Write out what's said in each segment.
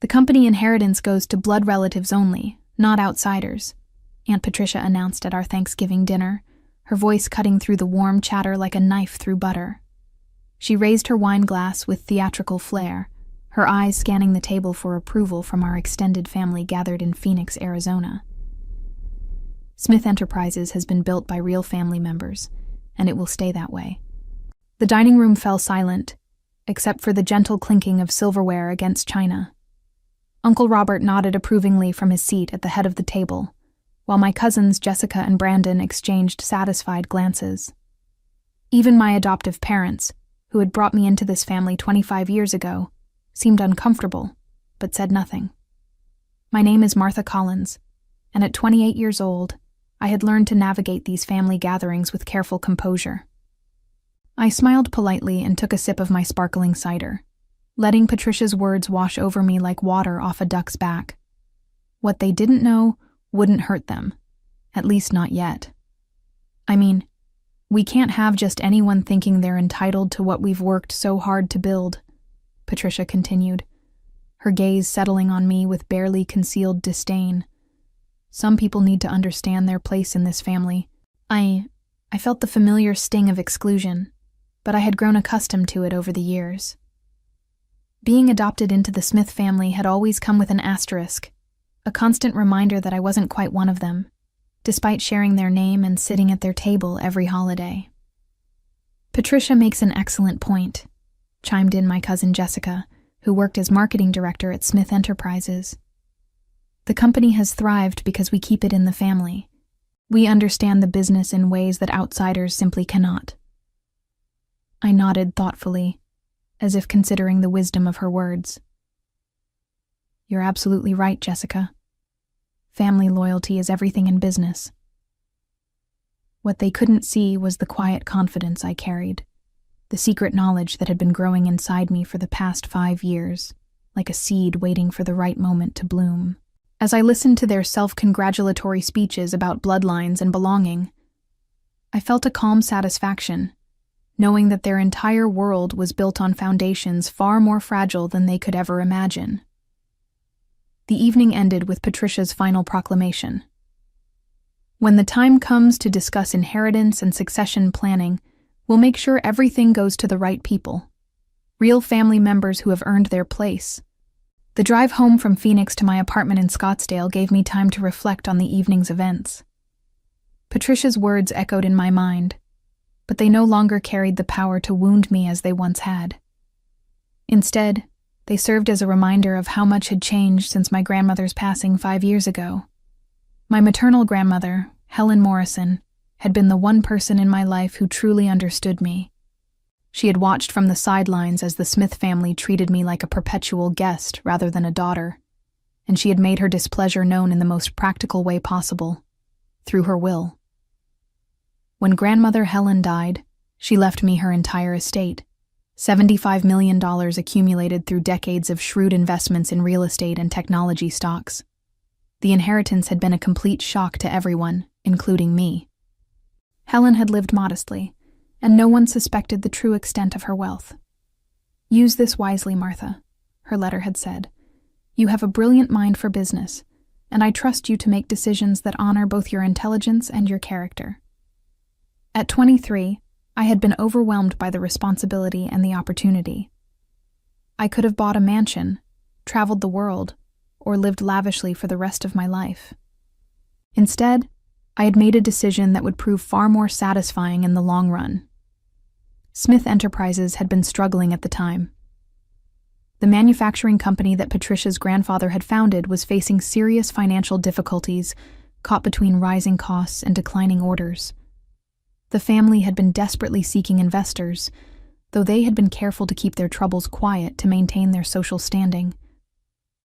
The company inheritance goes to blood relatives only, not outsiders, Aunt Patricia announced at our Thanksgiving dinner, her voice cutting through the warm chatter like a knife through butter. She raised her wine glass with theatrical flair, her eyes scanning the table for approval from our extended family gathered in Phoenix, Arizona. Smith Enterprises has been built by real family members, and it will stay that way. The dining room fell silent, except for the gentle clinking of silverware against china. Uncle Robert nodded approvingly from his seat at the head of the table, while my cousins Jessica and Brandon exchanged satisfied glances. Even my adoptive parents, who had brought me into this family 25 years ago, seemed uncomfortable, but said nothing. My name is Martha Collins, and at 28 years old, I had learned to navigate these family gatherings with careful composure. I smiled politely and took a sip of my sparkling cider, letting Patricia's words wash over me like water off a duck's back. What they didn't know wouldn't hurt them, at least not yet. I mean, we can't have just anyone thinking they're entitled to what we've worked so hard to build, Patricia continued, her gaze settling on me with barely concealed disdain. Some people need to understand their place in this family. I felt the familiar sting of exclusion, but I had grown accustomed to it over the years. Being adopted into the Smith family had always come with an asterisk, a constant reminder that I wasn't quite one of them, despite sharing their name and sitting at their table every holiday. Patricia makes an excellent point, chimed in my cousin Jessica, who worked as marketing director at Smith Enterprises. The company has thrived because we keep it in the family. We understand the business in ways that outsiders simply cannot. I nodded thoughtfully, as if considering the wisdom of her words. You're absolutely right, Jessica. Family loyalty is everything in business. What they couldn't see was the quiet confidence I carried, the secret knowledge that had been growing inside me for the past 5 years, like a seed waiting for the right moment to bloom. As I listened to their self-congratulatory speeches about bloodlines and belonging, I felt a calm satisfaction, knowing that their entire world was built on foundations far more fragile than they could ever imagine. The evening ended with Patricia's final proclamation. When the time comes to discuss inheritance and succession planning, we'll make sure everything goes to the right people, real family members who have earned their place. The drive home from Phoenix to my apartment in Scottsdale gave me time to reflect on the evening's events. Patricia's words echoed in my mind, but they no longer carried the power to wound me as they once had. Instead, they served as a reminder of how much had changed since my grandmother's passing 5 years ago. My maternal grandmother, Helen Morrison, had been the one person in my life who truly understood me. She had watched from the sidelines as the Smith family treated me like a perpetual guest rather than a daughter, and she had made her displeasure known in the most practical way possible, through her will. When grandmother Helen died, she left me her entire estate, $75 million accumulated through decades of shrewd investments in real estate and technology stocks. The inheritance had been a complete shock to everyone, including me. Helen had lived modestly, and no one suspected the true extent of her wealth. Use this wisely, Martha, her letter had said. You have a brilliant mind for business, and I trust you to make decisions that honor both your intelligence and your character. At 23, I had been overwhelmed by the responsibility and the opportunity. I could have bought a mansion, traveled the world, or lived lavishly for the rest of my life. Instead, I had made a decision that would prove far more satisfying in the long run. Smith Enterprises had been struggling at the time. The manufacturing company that Patricia's grandfather had founded was facing serious financial difficulties, caught between rising costs and declining orders. The family had been desperately seeking investors, though they had been careful to keep their troubles quiet to maintain their social standing.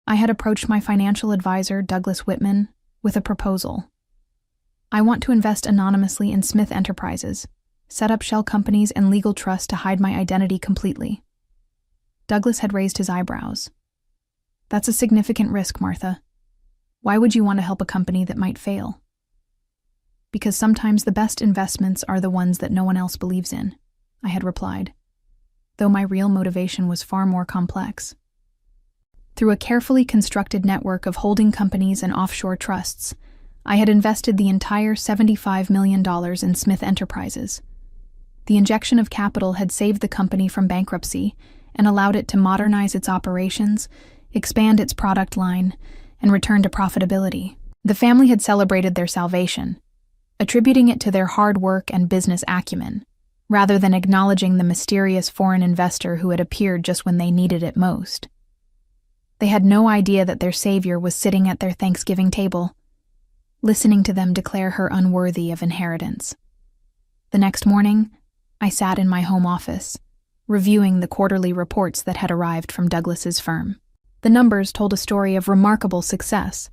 I had approached my financial advisor, Douglas Whitman, with a proposal. I want to invest anonymously in Smith Enterprises, set up shell companies and legal trusts to hide my identity completely. Douglas had raised his eyebrows. That's a significant risk, Martha. Why would you want to help a company that might fail? Because sometimes the best investments are the ones that no one else believes in, I had replied, though my real motivation was far more complex. Through a carefully constructed network of holding companies and offshore trusts, I had invested the entire $75 million in Smith Enterprises. The injection of capital had saved the company from bankruptcy and allowed it to modernize its operations, expand its product line, and return to profitability. The family had celebrated their salvation, attributing it to their hard work and business acumen, rather than acknowledging the mysterious foreign investor who had appeared just when they needed it most. They had no idea that their savior was sitting at their Thanksgiving table, listening to them declare her unworthy of inheritance. The next morning, I sat in my home office, reviewing the quarterly reports that had arrived from Douglas's firm. The numbers told a story of remarkable success.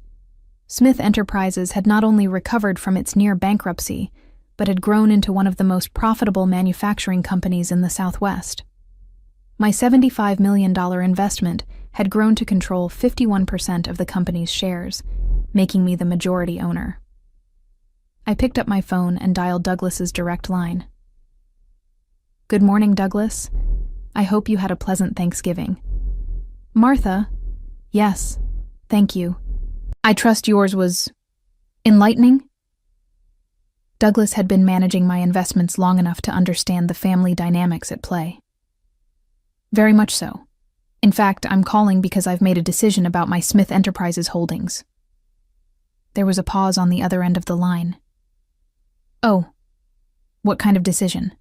Smith Enterprises had not only recovered from its near bankruptcy, but had grown into one of the most profitable manufacturing companies in the Southwest. My $75 million investment had grown to control 51% of the company's shares, making me the majority owner. I picked up my phone and dialed Douglas's direct line. "Good morning, Douglas. I hope you had a pleasant Thanksgiving." "Martha?" "Yes, thank you. I trust yours was enlightening?" Douglas had been managing my investments long enough to understand the family dynamics at play. "Very much so. In fact, I'm calling because I've made a decision about my Smith Enterprises holdings." There was a pause on the other end of the line. "Oh, what kind of decision?"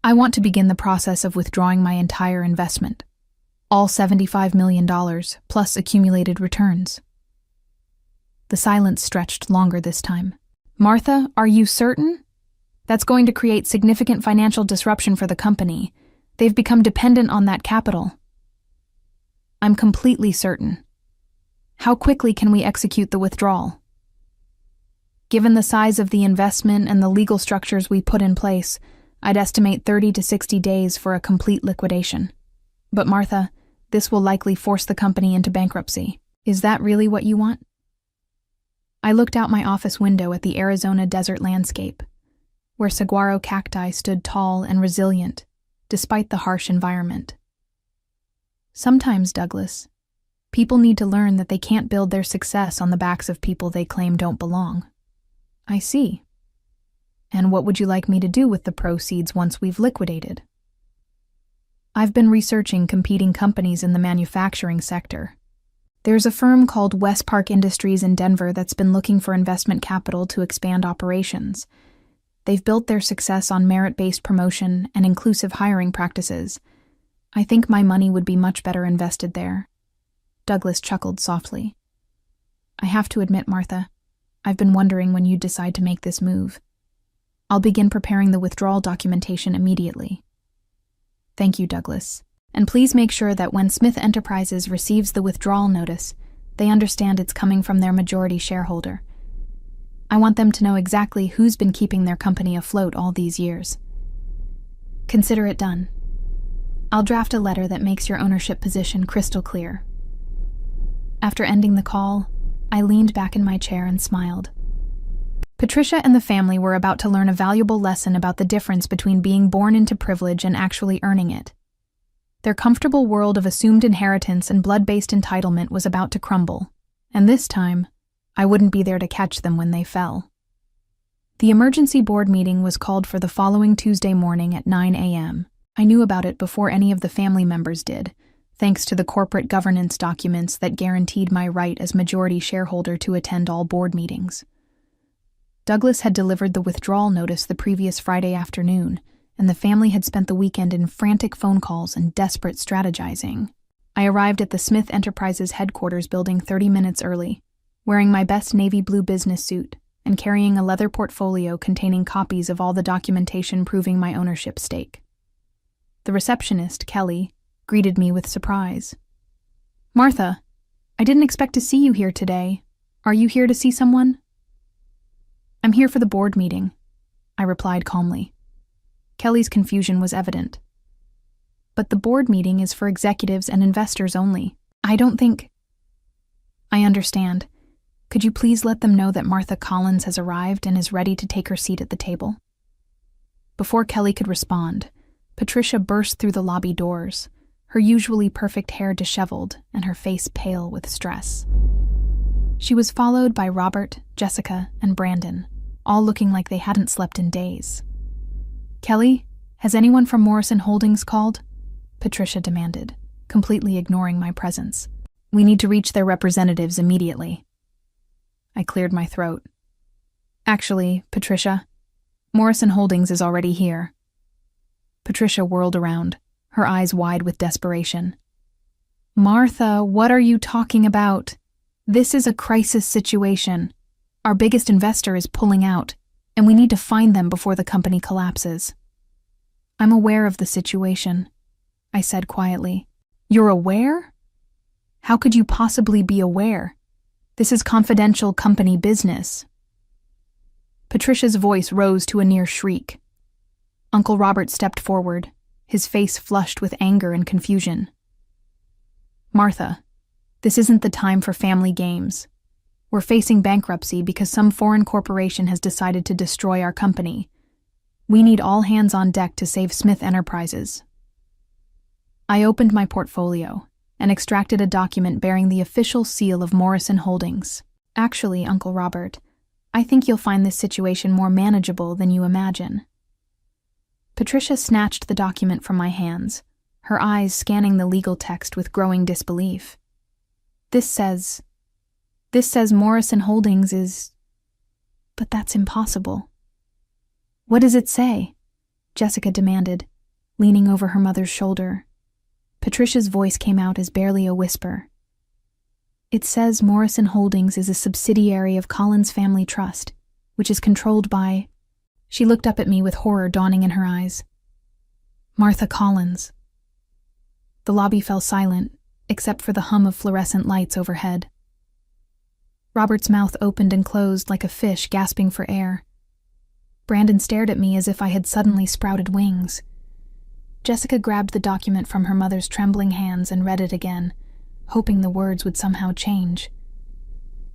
"I want to begin the process of withdrawing my entire investment. All $75 million, plus accumulated returns." The silence stretched longer this time. "Martha, are you certain? That's going to create significant financial disruption for the company. They've become dependent on that capital." "I'm completely certain. How quickly can we execute the withdrawal?" "Given the size of the investment and the legal structures we put in place, I'd estimate 30 to 60 days for a complete liquidation. But Martha, this will likely force the company into bankruptcy. Is that really what you want?" I looked out my office window at the Arizona desert landscape, where saguaro cacti stood tall and resilient, despite the harsh environment. "Sometimes, Douglas, people need to learn that they can't build their success on the backs of people they claim don't belong." "I see. And what would you like me to do with the proceeds once we've liquidated?" "I've been researching competing companies in the manufacturing sector. There's a firm called West Park Industries in Denver that's been looking for investment capital to expand operations. They've built their success on merit-based promotion and inclusive hiring practices. I think my money would be much better invested there." Douglas chuckled softly. "I have to admit, Martha, I've been wondering when you'd decide to make this move. I'll begin preparing the withdrawal documentation immediately." "Thank you, Douglas. And please make sure that when Smith Enterprises receives the withdrawal notice, they understand it's coming from their majority shareholder. I want them to know exactly who's been keeping their company afloat all these years." "Consider it done. I'll draft a letter that makes your ownership position crystal clear." After ending the call, I leaned back in my chair and smiled. Patricia and the family were about to learn a valuable lesson about the difference between being born into privilege and actually earning it. Their comfortable world of assumed inheritance and blood-based entitlement was about to crumble, and this time, I wouldn't be there to catch them when they fell. The emergency board meeting was called for the following Tuesday morning at 9 a.m. I knew about it before any of the family members did, thanks to the corporate governance documents that guaranteed my right as majority shareholder to attend all board meetings. Douglas had delivered the withdrawal notice the previous Friday afternoon, and the family had spent the weekend in frantic phone calls and desperate strategizing. I arrived at the Smith Enterprises headquarters building 30 minutes early, wearing my best navy blue business suit and carrying a leather portfolio containing copies of all the documentation proving my ownership stake. The receptionist, Kelly, greeted me with surprise. "Martha, I didn't expect to see you here today. Are you here to see someone?" "I'm here for the board meeting," I replied calmly. Kelly's confusion was evident. "But the board meeting is for executives and investors only. I don't think—" "I understand. Could you please let them know that Martha Collins has arrived and is ready to take her seat at the table?" Before Kelly could respond, Patricia burst through the lobby doors, her usually perfect hair disheveled and her face pale with stress. She was followed by Robert, Jessica, and Brandon, all looking like they hadn't slept in days. "Kelly, has anyone from Morrison Holdings called?" Patricia demanded, completely ignoring my presence. "We need to reach their representatives immediately." I cleared my throat. "Actually, Patricia, Morrison Holdings is already here." Patricia whirled around, her eyes wide with desperation. "Martha, what are you talking about? This is a crisis situation. Our biggest investor is pulling out, and we need to find them before the company collapses." "I'm aware of the situation," I said quietly. "You're aware? How could you possibly be aware? This is confidential company business." Patricia's voice rose to a near shriek. Uncle Robert stepped forward, his face flushed with anger and confusion. "Martha, this isn't the time for family games. We're facing bankruptcy because some foreign corporation has decided to destroy our company. We need all hands on deck to save Smith Enterprises." I opened my portfolio and extracted a document bearing the official seal of Morrison Holdings. "Actually, Uncle Robert, I think you'll find this situation more manageable than you imagine." Patricia snatched the document from my hands, her eyes scanning the legal text with growing disbelief. This says Morrison Holdings is... But that's impossible." "What does it say?" Jessica demanded, leaning over her mother's shoulder. Patricia's voice came out as barely a whisper. "It says Morrison Holdings is a subsidiary of Collins Family Trust, which is controlled by..." She looked up at me with horror dawning in her eyes. "Martha Collins." The lobby fell silent, except for the hum of fluorescent lights overhead. Robert's mouth opened and closed like a fish gasping for air. Brandon stared at me as if I had suddenly sprouted wings. Jessica grabbed the document from her mother's trembling hands and read it again, hoping the words would somehow change.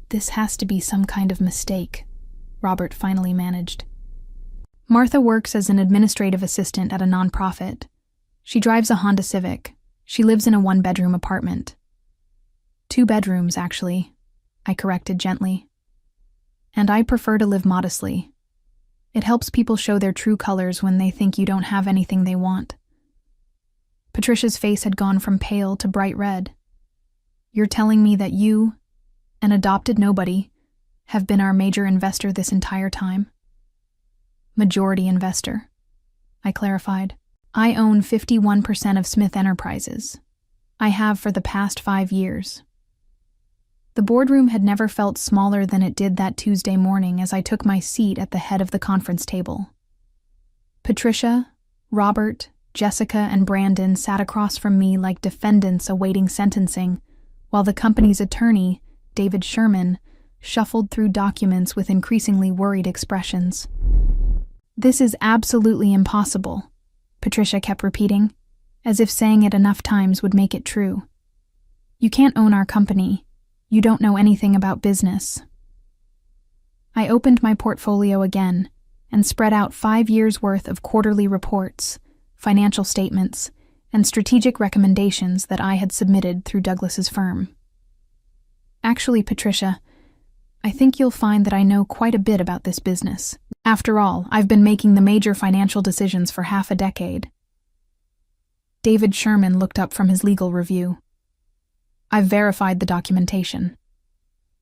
"This has to be some kind of mistake," Robert finally managed. "Martha works as an administrative assistant at a nonprofit. She drives a Honda Civic. She lives in a one-bedroom apartment." "2 bedrooms, actually," I corrected gently. "And I prefer to live modestly. It helps people show their true colors when they think you don't have anything they want." Patricia's face had gone from pale to bright red. "You're telling me that you, an adopted nobody, have been our major investor this entire time?" "Majority investor," I clarified. "I own 51% of Smith Enterprises. I have for the past 5 years." The boardroom had never felt smaller than it did that Tuesday morning as I took my seat at the head of the conference table. Patricia, Robert, Jessica, and Brandon sat across from me like defendants awaiting sentencing, while the company's attorney, David Sherman, shuffled through documents with increasingly worried expressions. "This is absolutely impossible," Patricia kept repeating, as if saying it enough times would make it true. "You can't own our company. You don't know anything about business." I opened my portfolio again and spread out 5 years' worth of quarterly reports, financial statements, and strategic recommendations that I had submitted through Douglas's firm. "Actually, Patricia, I think you'll find that I know quite a bit about this business. After all, I've been making the major financial decisions for half a decade." David Sherman looked up from his legal review. "I've verified the documentation.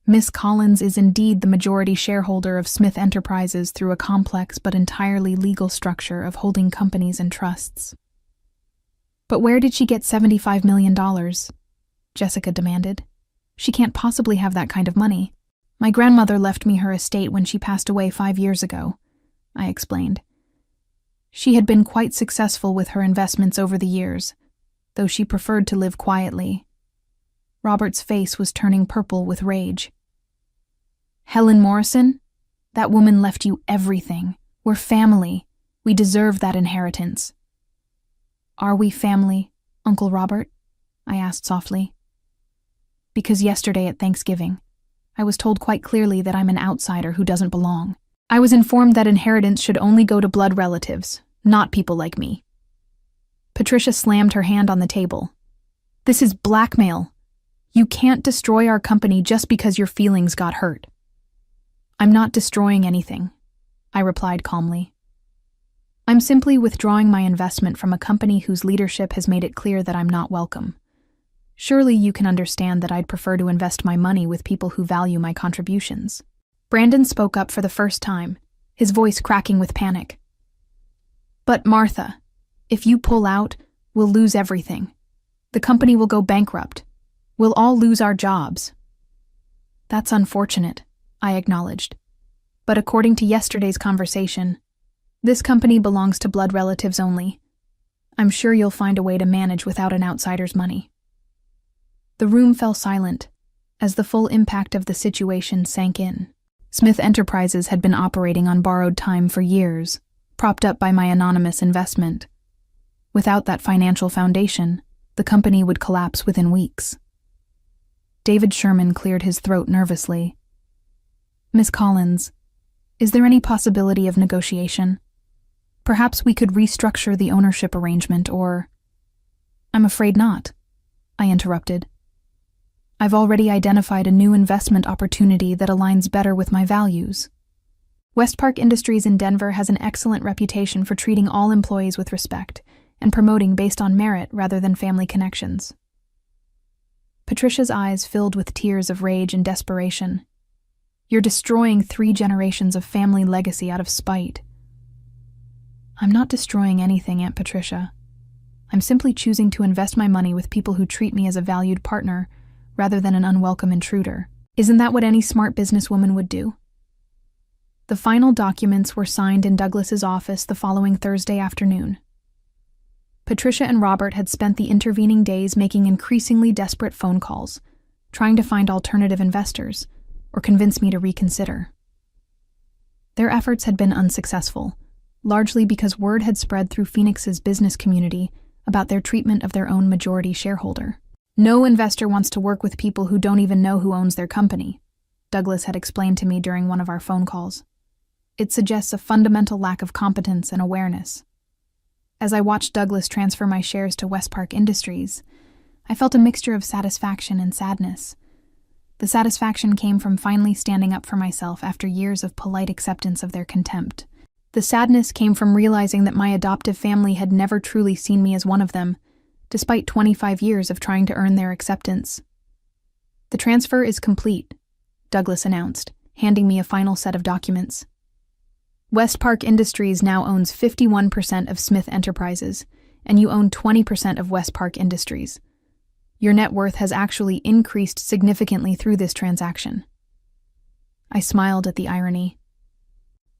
Miss Collins is indeed the majority shareholder of Smith Enterprises through a complex but entirely legal structure of holding companies and trusts." "But where did she get $75 million? Jessica demanded. "She can't possibly have that kind of money." "My grandmother left me her estate when she passed away 5 years ago," I explained. "She had been quite successful with her investments over the years, though she preferred to live quietly." Robert's face was turning purple with rage. "Helen Morrison? That woman left you everything. We're family. We deserve that inheritance." "Are we family, Uncle Robert?" I asked softly. "Because yesterday at Thanksgiving, I was told quite clearly that I'm an outsider who doesn't belong. I was informed that inheritance should only go to blood relatives, not people like me." Patricia slammed her hand on the table, This is blackmail. You can't destroy our company just because your feelings got hurt. I'm not destroying anything, I replied calmly. I'm simply withdrawing my investment from a company whose leadership has made it clear that I'm not welcome. Surely you can understand that I'd prefer to invest my money with people who value my contributions. Brandon spoke up for the first time, his voice cracking with panic. But Martha, if you pull out, we'll lose everything. The company will go bankrupt. We'll all lose our jobs. That's unfortunate, I acknowledged. But according to yesterday's conversation, this company belongs to blood relatives only. I'm sure you'll find a way to manage without an outsider's money. The room fell silent as the full impact of the situation sank in. Smith Enterprises had been operating on borrowed time for years, propped up by my anonymous investment. Without that financial foundation, the company would collapse within weeks. David Sherman cleared his throat nervously. Miss Collins, is there any possibility of negotiation? Perhaps we could restructure the ownership arrangement or— I'm afraid not, I interrupted. I've already identified a new investment opportunity that aligns better with my values. Westpark Industries in Denver has an excellent reputation for treating all employees with respect and promoting based on merit rather than family connections. Patricia's eyes filled with tears of rage and desperation. You're destroying 3 generations of family legacy out of spite. I'm not destroying anything, Aunt Patricia. I'm simply choosing to invest my money with people who treat me as a valued partner rather than an unwelcome intruder. Isn't that what any smart businesswoman would do? The final documents were signed in Douglas's office the following Thursday afternoon. Patricia and Robert had spent the intervening days making increasingly desperate phone calls, trying to find alternative investors or convince me to reconsider. Their efforts had been unsuccessful, largely because word had spread through Phoenix's business community about their treatment of their own majority shareholder. No investor wants to work with people who don't even know who owns their company, Douglas had explained to me during one of our phone calls. It suggests a fundamental lack of competence and awareness. As I watched Douglas transfer my shares to Westpark Industries, I felt a mixture of satisfaction and sadness. The satisfaction came from finally standing up for myself after years of polite acceptance of their contempt. The sadness came from realizing that my adoptive family had never truly seen me as one of them, despite 25 years of trying to earn their acceptance. The transfer is complete, Douglas announced, handing me a final set of documents. Westpark Industries now owns 51% of Smith Enterprises, and you own 20% of Westpark Industries. Your net worth has actually increased significantly through this transaction. I smiled at the irony.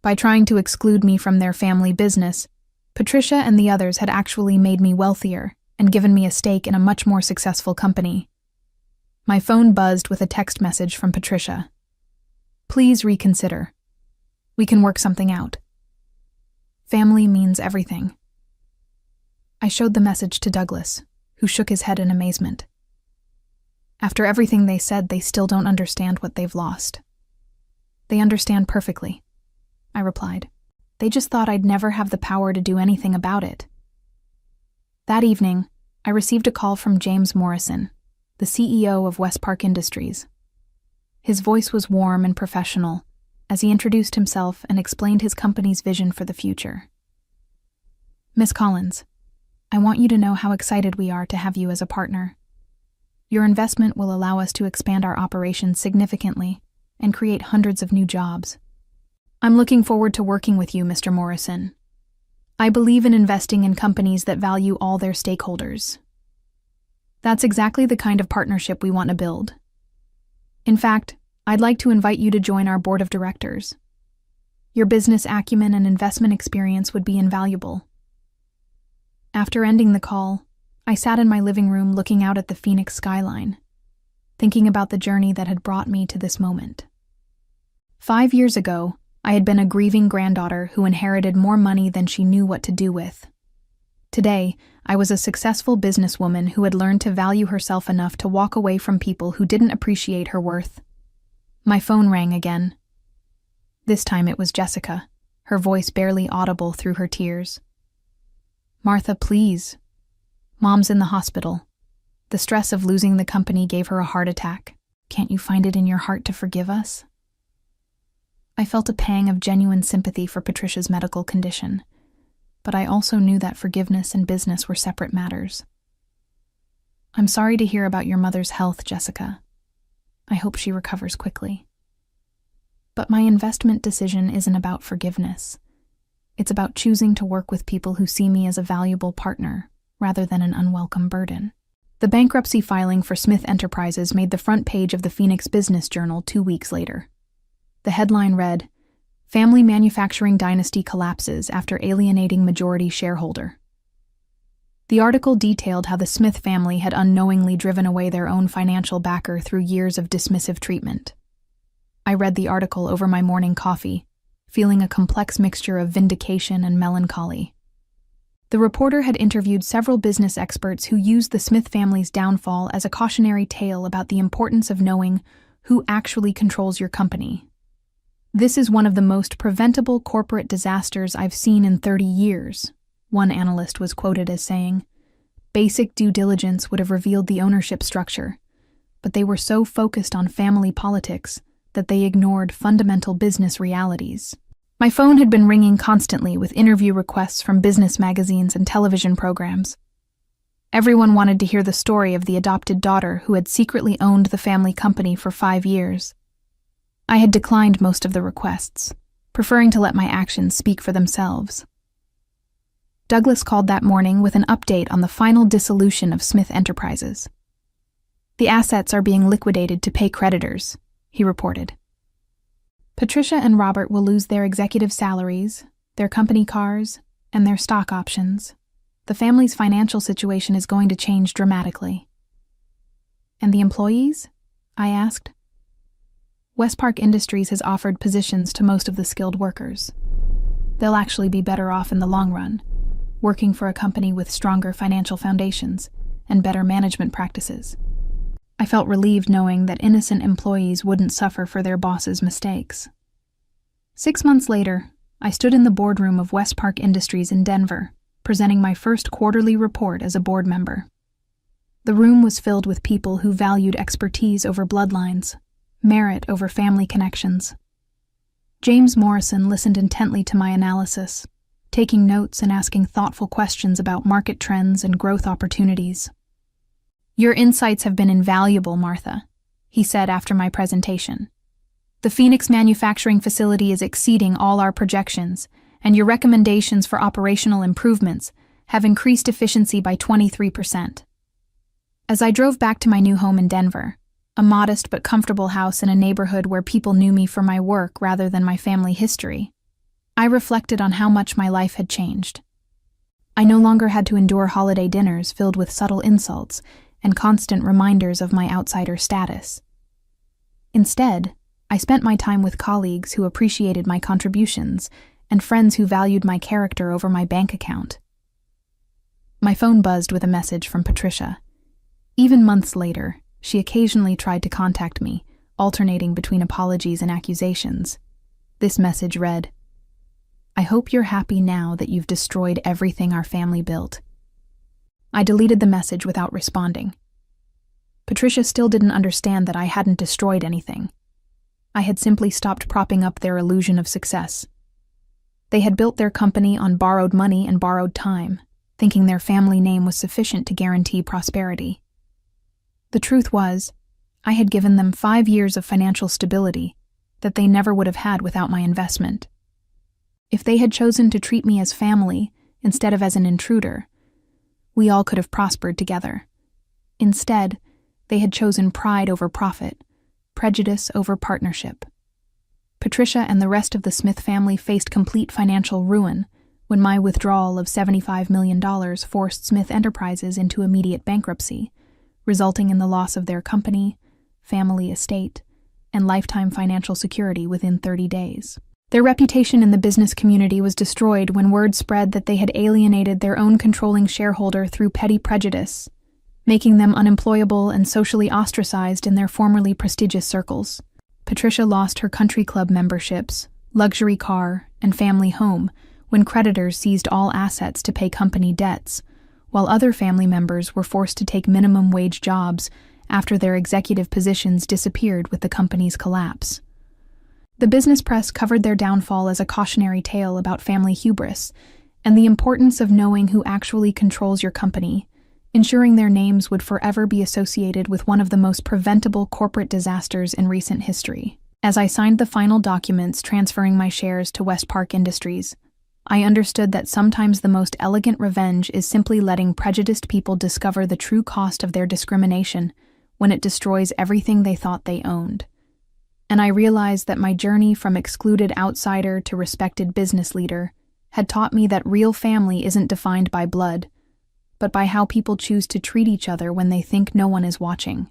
By trying to exclude me from their family business, Patricia and the others had actually made me wealthier and given me a stake in a much more successful company. My phone buzzed with a text message from Patricia. Please reconsider. We can work something out. Family means everything. I showed the message to Douglas, who shook his head in amazement. After everything they said, they still don't understand what they've lost. They understand perfectly, I replied. They just thought I'd never have the power to do anything about it. That evening, I received a call from James Morrison, the CEO of Westpark Industries. His voice was warm and professional as he introduced himself and explained his company's vision for the future. Miss Collins, I want you to know how excited we are to have you as a partner. Your investment will allow us to expand our operations significantly and create hundreds of new jobs. I'm looking forward to working with you, Mr. Morrison. I believe in investing in companies that value all their stakeholders. That's exactly the kind of partnership we want to build. In fact, I'd like to invite you to join our board of directors. Your business acumen and investment experience would be invaluable. After ending the call, I sat in my living room looking out at the Phoenix skyline, thinking about the journey that had brought me to this moment. 5 years ago, I had been a grieving granddaughter who inherited more money than she knew what to do with. Today, I was a successful businesswoman who had learned to value herself enough to walk away from people who didn't appreciate her worth. My phone rang again. This time it was Jessica, her voice barely audible through her tears. Martha, please. Mom's in the hospital. The stress of losing the company gave her a heart attack. Can't you find it in your heart to forgive us? I felt a pang of genuine sympathy for Patricia's medical condition, but I also knew that forgiveness and business were separate matters. I'm sorry to hear about your mother's health, Jessica. I hope she recovers quickly. But my investment decision isn't about forgiveness. It's about choosing to work with people who see me as a valuable partner, rather than an unwelcome burden. The bankruptcy filing for Smith Enterprises made the front page of the Phoenix Business Journal 2 weeks later. The headline read, "Family Manufacturing Dynasty Collapses After Alienating Majority Shareholder." The article detailed how the Smith family had unknowingly driven away their own financial backer through years of dismissive treatment. I read the article over my morning coffee, feeling a complex mixture of vindication and melancholy. The reporter had interviewed several business experts who used the Smith family's downfall as a cautionary tale about the importance of knowing who actually controls your company. "This is one of the most preventable corporate disasters I've seen in 30 years, one analyst was quoted as saying. Basic due diligence would have revealed the ownership structure, but they were so focused on family politics that they ignored fundamental business realities. My phone had been ringing constantly with interview requests from business magazines and television programs. Everyone wanted to hear the story of the adopted daughter who had secretly owned the family company for 5 years. I had declined most of the requests, preferring to let my actions speak for themselves. Douglas called that morning with an update on the final dissolution of Smith Enterprises. "The assets are being liquidated to pay creditors," he reported. "Patricia and Robert will lose their executive salaries, their company cars, and their stock options. The family's financial situation is going to change dramatically." "And the employees?" I asked. "Westpark Industries has offered positions to most of the skilled workers. They'll actually be better off in the long run, working for a company with stronger financial foundations and better management practices." I felt relieved knowing that innocent employees wouldn't suffer for their boss's mistakes. 6 months later, I stood in the boardroom of Westpark Industries in Denver, presenting my first quarterly report as a board member. The room was filled with people who valued expertise over bloodlines, merit over family connections. James Morrison listened intently to my analysis, taking notes and asking thoughtful questions about market trends and growth opportunities. "Your insights have been invaluable, Martha," he said after my presentation. "The Phoenix manufacturing facility is exceeding all our projections, and your recommendations for operational improvements have increased efficiency by 23%. As I drove back to my new home in Denver, a modest but comfortable house in a neighborhood where people knew me for my work rather than my family history, I reflected on how much my life had changed. I no longer had to endure holiday dinners filled with subtle insults and constant reminders of my outsider status. Instead, I spent my time with colleagues who appreciated my contributions and friends who valued my character over my bank account. My phone buzzed with a message from Patricia. Even months later, she occasionally tried to contact me, alternating between apologies and accusations. This message read, "I hope you're happy now that you've destroyed everything our family built." I deleted the message without responding. Patricia still didn't understand that I hadn't destroyed anything. I had simply stopped propping up their illusion of success. They had built their company on borrowed money and borrowed time, thinking their family name was sufficient to guarantee prosperity. The truth was, I had given them 5 years of financial stability that they never would have had without my investment. If they had chosen to treat me as family instead of as an intruder, we all could have prospered together. Instead, they had chosen pride over profit, prejudice over partnership. Patricia and the rest of the Smith family faced complete financial ruin when my withdrawal of $75 million forced Smith Enterprises into immediate bankruptcy, resulting in the loss of their company, family estate, and lifetime financial security within 30 days. Their reputation in the business community was destroyed when word spread that they had alienated their own controlling shareholder through petty prejudice, making them unemployable and socially ostracized in their formerly prestigious circles. Patricia lost her country club memberships, luxury car, and family home when creditors seized all assets to pay company debts, while other family members were forced to take minimum wage jobs after their executive positions disappeared with the company's collapse. The business press covered their downfall as a cautionary tale about family hubris and the importance of knowing who actually controls your company, ensuring their names would forever be associated with one of the most preventable corporate disasters in recent history. As I signed the final documents transferring my shares to West Park Industries, I understood that sometimes the most elegant revenge is simply letting prejudiced people discover the true cost of their discrimination when it destroys everything they thought they owned. And I realized that my journey from excluded outsider to respected business leader had taught me that real family isn't defined by blood, but by how people choose to treat each other when they think no one is watching.